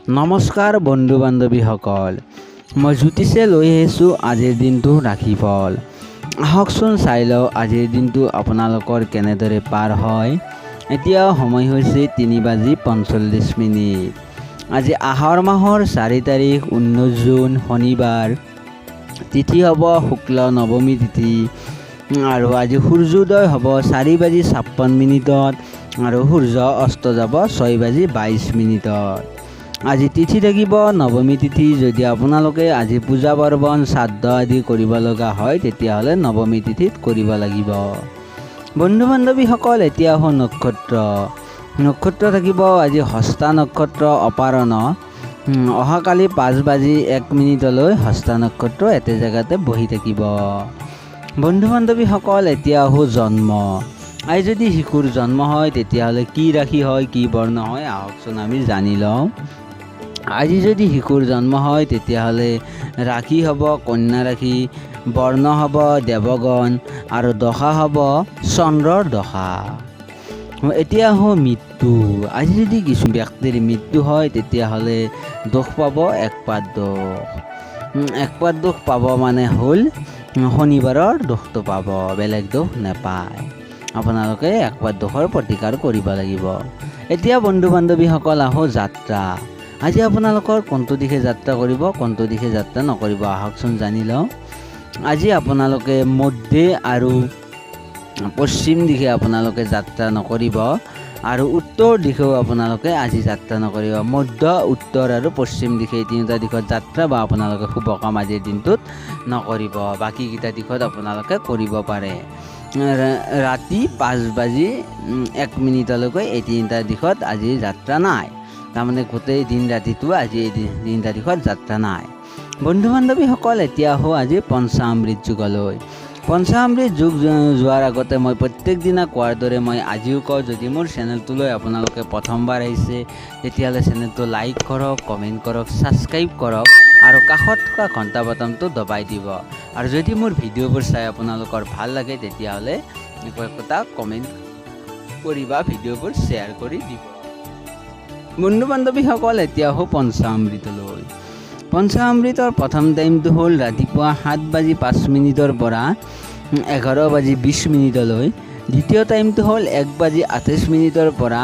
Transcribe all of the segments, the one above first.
নমস্কাৰ বন্ধু বান্ধৱীসকল, মই জ্যোতিষে লৈ আহিছোঁ আজিৰ দিনটো ৰাশিফল। আহকচোন চাই লওঁ আজিৰ দিনটো আপোনালোকৰ কেনেদৰে পাৰ হয়। এতিয়া সময় হৈছে 3:45। আজি আহাৰ মাহৰ 4 তাৰিখ 19 জুন শনিবাৰ। তিথি হ'ব শুক্ল নৱমী তিথি আৰু আজি সূৰ্যোদয় হ'ব 4:56 আৰু সূৰ্য অস্ত যাব 6:22। আজি তিথি থাকিব নৱমী তিথি। যদি আপোনালোকে আজি পূজা পাৰ্বণ শ্ৰাদ্ধ আদি কৰিব লগা হয় তেতিয়াহ'লে নৱমী তিথিত কৰিব লাগিব। বন্ধু বান্ধৱীসকল, এতিয়া আহোঁ নক্ষত্ৰ থাকিব আজি হস্তা নক্ষত্ৰ অপাৰণ। অহাকালি 5:01 হস্তা নক্ষত্ৰ একে জেগাতে বহি থাকিব। বন্ধু বান্ধৱীসকল, এতিয়া আহোঁ জন্ম। আজি যদি শিশুৰ জন্ম হয় তেতিয়াহ'লে কি ৰাশি হয়, কি বৰ্ণ হয়, আহকচোন আমি জানি লওঁ। আজি যদি শিশুৰ জন্ম হয় তেতিয়াহ'লে ৰাশি হ'ব কন্যা ৰাশি, বৰ্ণ হ'ব দেৱগণ আৰু দশা হ'ব চন্দ্ৰৰ দশা। এতিয়া আহোঁ মৃত্যু। আজি যদি কিছু ব্যক্তিৰ মৃত্যু হয় তেতিয়াহ'লে দোষ পাব, একপাত দোষ পাব মানে হ'ল শনিবাৰৰ দোষটো পাব, বেলেগ দোষ নাপায়। আপোনালোকে একপাত দোষৰ প্ৰতিকাৰ কৰিব লাগিব। এতিয়া বন্ধু বান্ধৱীসকল আহোঁ যাত্ৰা। আজি আপোনালোকৰ কোনটো দিশে যাত্ৰা কৰিব, কোনটো দিশে যাত্ৰা নকৰিব, আহকচোন জানি লওঁ। আজি আপোনালোকে মধ্য আৰু পশ্চিম দিশে আপোনালোকে যাত্ৰা নকৰিব আৰু উত্তৰ দিশেও আপোনালোকে আজি যাত্ৰা নকৰিব। মধ্য, উত্তৰ আৰু পশ্চিম দিশে এই তিনিটা দিশত যাত্ৰা বা আপোনালোকে শুভ কাম আজিৰ দিনটোত নকৰিব। বাকীকেইটা দিশত আপোনালোকে কৰিব পাৰে। ৰাতি 5:01 এই তিনিটা দিশত আজি যাত্ৰা নাই। তাৰমানে গোটেই দিন ৰাতিটো আজি এই তিনিটা দিশত যাত্ৰা নাই। বন্ধু বান্ধৱীসকল, এতিয়া আহোঁ আজি পঞ্চামৃত যুগলৈ। পঞ্চামৃত যুগ যোৱাৰ আগতে মই প্ৰত্যেক দিনা কোৱাৰ দৰে মই আজিও কওঁ, যদি মোৰ চেনেলটোলৈ আপোনালোকে প্ৰথমবাৰ আহিছে তেতিয়াহ'লে চেনেলটো লাইক কৰক, কমেণ্ট কৰক, ছাবস্ক্ৰাইব কৰক আৰু কাষত থকা ঘণ্টা বাটনটো দবাই দিব। আৰু যদি মোৰ ভিডিঅ'বোৰ চাই আপোনালোকৰ ভাল লাগে তেতিয়াহ'লে একোটা কমেণ্ট কৰি বা ভিডিঅ'বোৰ শ্বেয়াৰ কৰি দিব। বন্ধু বান্ধৱীসকল, এতিয়া আহোঁ পঞ্চামৃতলৈ। পঞ্চামৃতৰ প্ৰথম টাইমটো হ'ল ৰাতিপুৱা 7:05 পৰা 11:20। দ্বিতীয় টাইমটো হ'ল 1:28 পৰা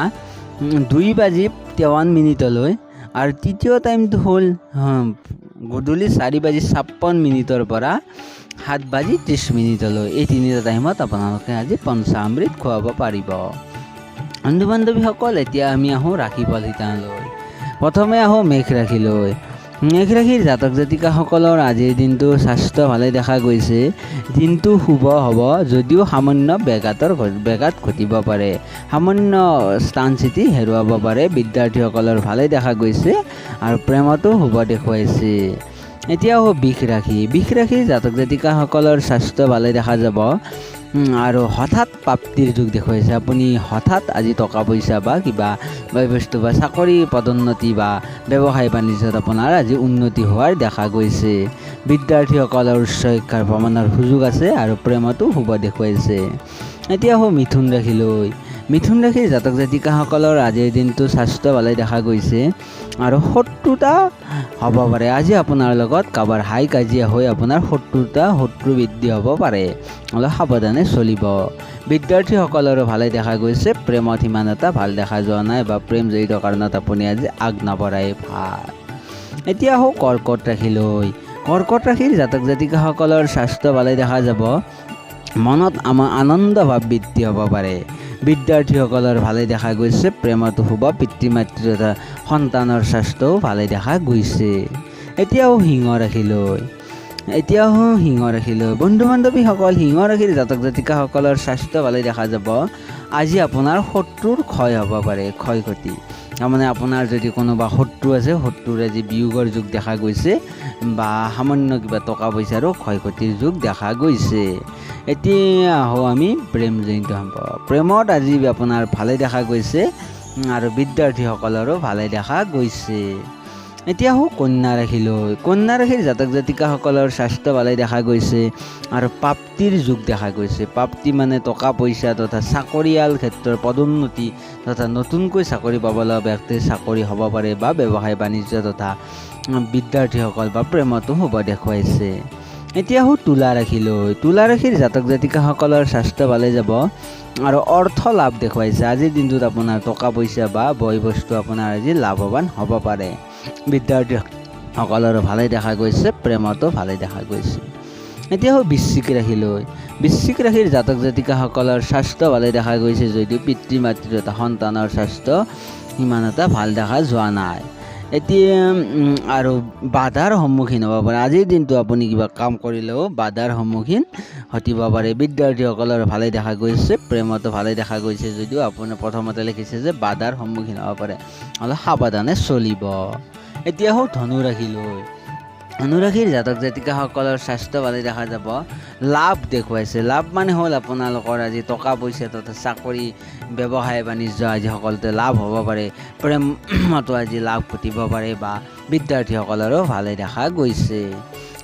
2:53 আৰু তৃতীয় টাইমটো হ'ল গধূলি 4:56 পৰা 7:30। এই তিনিটা টাইমত আপোনালোকে আজি পঞ্চামৃত খুৱাব পাৰিব। বন্ধু বান্ধৱীসকল, এতিয়া আমি আহোঁ ৰাশিফল শিতানলৈ। প্ৰথমে আহোঁ মেঘ ৰাশিলৈ। মেঘ ৰাশিৰ জাতক জাতিকাসকলৰ আজিৰ দিনটো স্বাস্থ্য ভালে দেখা গৈছে। দিনটো শুভ হ'ব যদিও সামান্য ব্যাঘাত ঘটিব পাৰে, সামান্য স্থান চিতি হেৰুৱাব পাৰে। বিদ্যাৰ্থীসকলৰ ভালে দেখা গৈছে আৰু প্ৰেমতো শুভ দেখুৱাইছে। এতিয়া আহোঁ বৃষ ৰাশি। বৃষ ৰাশিৰ জাতক জাতিকাসকলৰ স্বাস্থ্য ভালে দেখা যাব আৰু হঠাৎ প্ৰাপ্তিৰ যুগ দেখুৱাইছে। আপুনি হঠাৎ আজি টকা পইচা বা কিবা বস্তু বা চাকৰি পদোন্নতি বা ব্যৱসায় বাণিজ্যত আপোনাৰ আজি উন্নতি হোৱাৰ দেখা গৈছে। বিদ্যাৰ্থীসকলৰ উচ্চ শিক্ষাৰ ভ্ৰমণৰ সুযোগ আছে আৰু প্ৰেমতো শুভ দেখুৱাইছে। এতিয়া আহোঁ মিথুন ৰাশিলৈ। মিথুন ৰাশিৰ জাতক জাতিকাসকলৰ আজিৰ দিনটো স্বাস্থ্য ভালে দেখা গৈছে আৰু শত্ৰুতা হ'ব পাৰে। আজি আপোনাৰ লগত কাৰোবাৰ হাই কাজিয়া হৈ আপোনাৰ শত্ৰু বৃদ্ধি হ'ব পাৰে, অলপ সাৱধানে চলিব। বিদ্যাৰ্থীসকলৰো ভালে দেখা গৈছে, প্ৰেমত সিমান এটা ভাল দেখা যোৱা নাই বা প্ৰেম জড়িত কাৰণত আপুনি আজি আগ নবঢ়াই ভাল। এতিয়া আহোঁ কৰ্কট ৰাশিলৈ। কৰ্কট ৰাশিৰ জাতক জাতিকাসকলৰ স্বাস্থ্য ভালে দেখা যাব। মনত আমাৰ আনন্দ ভাৱ বৃদ্ধি হ'ব পাৰে। বিদ্যাৰ্থীসকলৰ ভালে দেখা গৈছে, প্ৰেমতো শুভ, পিতৃ মাতৃ তথা সন্তানৰ স্বাস্থ্যও ভালে দেখা গৈছে। এতিয়াও সিংহ ৰাশিলৈ। বন্ধু বান্ধৱীসকল, সিংহ ৰাশিৰ জাতক জাতিকাসকলৰ স্বাস্থ্য ভালে দেখা যাব। আজি আপোনাৰ শত্ৰুৰ ক্ষয় হ'ব পাৰে, ক্ষয়ক্ষতি। তাৰমানে আপোনাৰ যদি কোনোবা শত্ৰু আছে, শত্ৰুৰ আজি বিয়োগৰ যুগ দেখা গৈছে বা সামান্য কিবা টকা পইচাৰো ক্ষয়ক্ষতিৰ যুগ দেখা গৈছে। এতিয়া আহোঁ আমি প্ৰেমজনিত সম্পৰ্ক। প্ৰেমত আজি আপোনাৰ ভালে দেখা গৈছে আৰু বিদ্যাৰ্থীসকলৰো ভালে দেখা গৈছে। এতিয়া আহোঁ কন্যা ৰাশিলৈ। কন্যা ৰাশিৰ জাতক জাতিকাসকলৰ স্বাস্থ্য ভালে দেখা গৈছে আৰু প্ৰাপ্তিৰ যুগ দেখা গৈছে। প্ৰাপ্তি মানে টকা পইচা তথা চাকৰিয়াল ক্ষেত্ৰৰ পদোন্নতি তথা নতুনকৈ চাকৰি পাব লগা ব্যক্তিৰ চাকৰি হ'ব পাৰে বা ব্যৱসায় বাণিজ্য তথা বিদ্যাৰ্থীসকল বা প্ৰেমতো শুভ দেখুৱাইছে। এতিয়া আহোঁ তুলা ৰাশিলৈ। তুলা ৰাশিৰ জাতক জাতিকাসকলৰ স্বাস্থ্য ভালে যাব আৰু অৰ্থ লাভ দেখুৱাইছে। আজিৰ দিনটোত আপোনাৰ টকা পইচা বা বয় বস্তু আপোনাৰ আজি লাভৱান হ'ব পাৰে। বিদ্যাৰ্থীসকলৰো ভালেই দেখা গৈছে, প্ৰেমতো ভালেই দেখা গৈছে। এতিয়া আহোঁ বৃশ্চিক ৰাশিলৈ। বৃশ্চিক ৰাশিৰ জাতক জাতিকাসকলৰ স্বাস্থ্য ভালে দেখা গৈছে যদিও পিতৃ মাতৃ তথা সন্তানৰ স্বাস্থ্য সিমান এটা ভাল দেখা যোৱা নাই। এতিয়া আৰু বাধাৰ সন্মুখীন হ'ব পাৰে। আজিৰ দিনটো আপুনি কিবা কাম কৰিলেও বাধাৰ সন্মুখীন ঘটিব পাৰে। বিদ্যাৰ্থীসকলৰ ভালেই দেখা গৈছে, প্ৰেমতো ভালেই দেখা গৈছে যদিও আপোনাৰ প্ৰথমতে লিখিছে যে বাধাৰ সন্মুখীন হ'ব পাৰে, অলপ সাৱধানে চলিব। এতিয়া আহোঁ ধনু ৰাশিলৈ। ধনু ৰাশিৰ জাতক জাতিকাসকলৰ স্বাস্থ্য ভালে দেখা যাব, লাভ দেখুৱাইছে। লাভ মানে হ'ল আপোনালোকৰ আজি টকা পইচা তথা চাকৰি ব্যৱসায় বাণিজ্য আজি সকলোতে লাভ হ'ব পাৰে। প্ৰেমতো আজি লাভ ঘটিব পাৰে বা বিদ্যাৰ্থীসকলৰো ভালে দেখা গৈছে।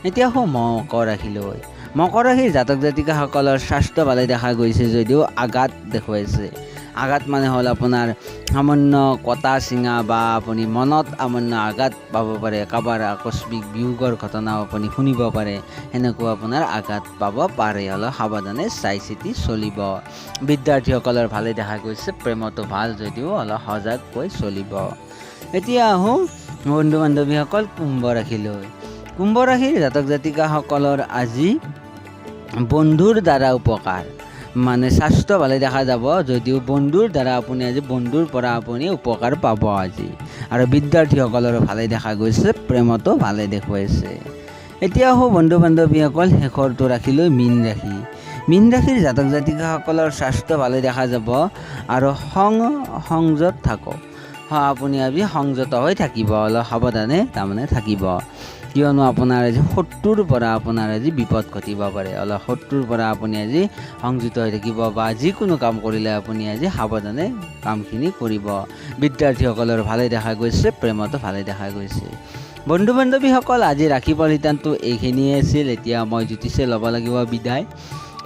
এতিয়া আহোঁ মকৰ ৰাশিলৈ। মকৰ ৰাশিৰ জাতক জাতিকাসকলৰ স্বাস্থ্য ভালে দেখা গৈছে যদিও আঘাত দেখুৱাইছে। আঘাত মানে হ'ল আপোনাৰ সামান্য কটা চিঙা বা আপুনি মনত সামান্য আঘাত পাব পাৰে। কাৰোবাৰ আকস্মিক বিয়োগৰ ঘটনাও আপুনি শুনিব পাৰে, সেনেকুৱা আপোনাৰ আঘাত পাব পাৰে। অলপ সাৱধানে চাই চিতি চলিব। বিদ্যাৰ্থীসকলৰ ভালেই দেখা গৈছে, প্ৰেমতো ভাল যদিও অলপ সজাগকৈ চলিব। এতিয়া আহোঁ বন্ধু বান্ধৱীসকল কুম্ভ ৰাশিলৈ। কুম্ভ ৰাশিৰ জাতক জাতিকাসকলৰ আজি বন্ধুৰ দ্বাৰা উপকাৰ, মানে স্বাস্থ্য ভালে দেখা যাব যদিও বন্ধুৰ দ্বাৰা আপুনি আজি বন্ধুৰ পৰা আপুনি উপকাৰ পাব আজি। আৰু বিদ্যাৰ্থীসকলৰো ভালেই দেখা গৈছে, প্ৰেমতো ভালে দেখুৱাইছে। এতিয়া আহোঁ বন্ধু বান্ধৱীসকল শেষৰটো ৰাশিলৈ মীন ৰাশি। মীন ৰাশিৰ জাতক জাতিকাসকলৰ স্বাস্থ্য ভালে দেখা যাব আৰু সংযত থাকক। আপুনি আজি সংযত হৈ থাকিব, অলপ সাৱধানে তাৰমানে থাকিব, কিয়নো আপোনাৰ আজি শত্ৰুৰ পৰা আপোনাৰ আজি বিপদ ঘটিব পাৰে। অলপ শত্ৰুৰ পৰা আপুনি আজি সংযত হৈ থাকিব বা যিকোনো কাম কৰিলে আপুনি আজি সাৱধানে কামখিনি কৰিব। বিদ্যাৰ্থীসকলৰ ভালে দেখা গৈছে, প্ৰেমতো ভালে দেখা গৈছে। বন্ধু বান্ধৱীসকল আজি ৰাশিফল শিতানটো এইখিনিয়ে আছিল। এতিয়া মই জ্যোতিষে ল'ব লাগিব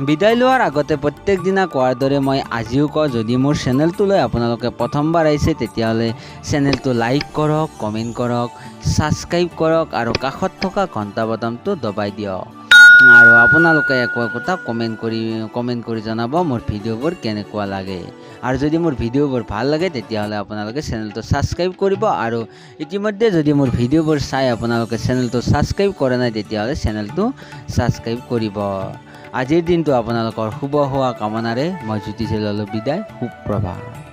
বিদায় লোৱাৰ আগতে প্ৰত্যেক দিনা কোৱাৰ দৰে মই আজিও কওঁ, যদি মোৰ চেনেলটোলৈ আপোনালোকে প্ৰথমবাৰ আহিছে তেতিয়াহ'লে চেনেলটো লাইক কৰক, কমেণ্ট কৰক, ছাবস্ক্ৰাইব কৰক আৰু কাষত থকা ঘণ্টা বটনটো দবাই দিয়ক। আৰু আপোনালোকে একোটা কমেণ্ট কৰি জনাব মোৰ ভিডিঅ'বোৰ কেনেকুৱা লাগে। আৰু যদি মোৰ ভিডিঅ'বোৰ ভাল লাগে তেতিয়াহ'লে আপোনালোকে চেনেলটো ছাবস্ক্ৰাইব কৰিব। আৰু ইতিমধ্যে যদি মোৰ ভিডিঅ'বোৰ চাই আপোনালোকে চেনেলটো ছাবস্ক্ৰাইব কৰা নাই তেতিয়াহ'লে চেনেলটো ছাবস্ক্ৰাইব কৰিব। আজিৰ দিনটো আপোনালোকৰ শুভ হোৱা কামনাৰে মই জ্যোতিষে ল'লোঁ বিদায়। সুপ্ৰভাত।